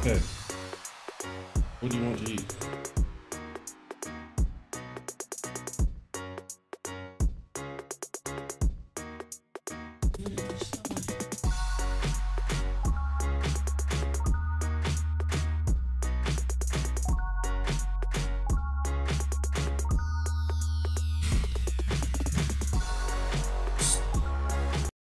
Okay. What do you want to eat?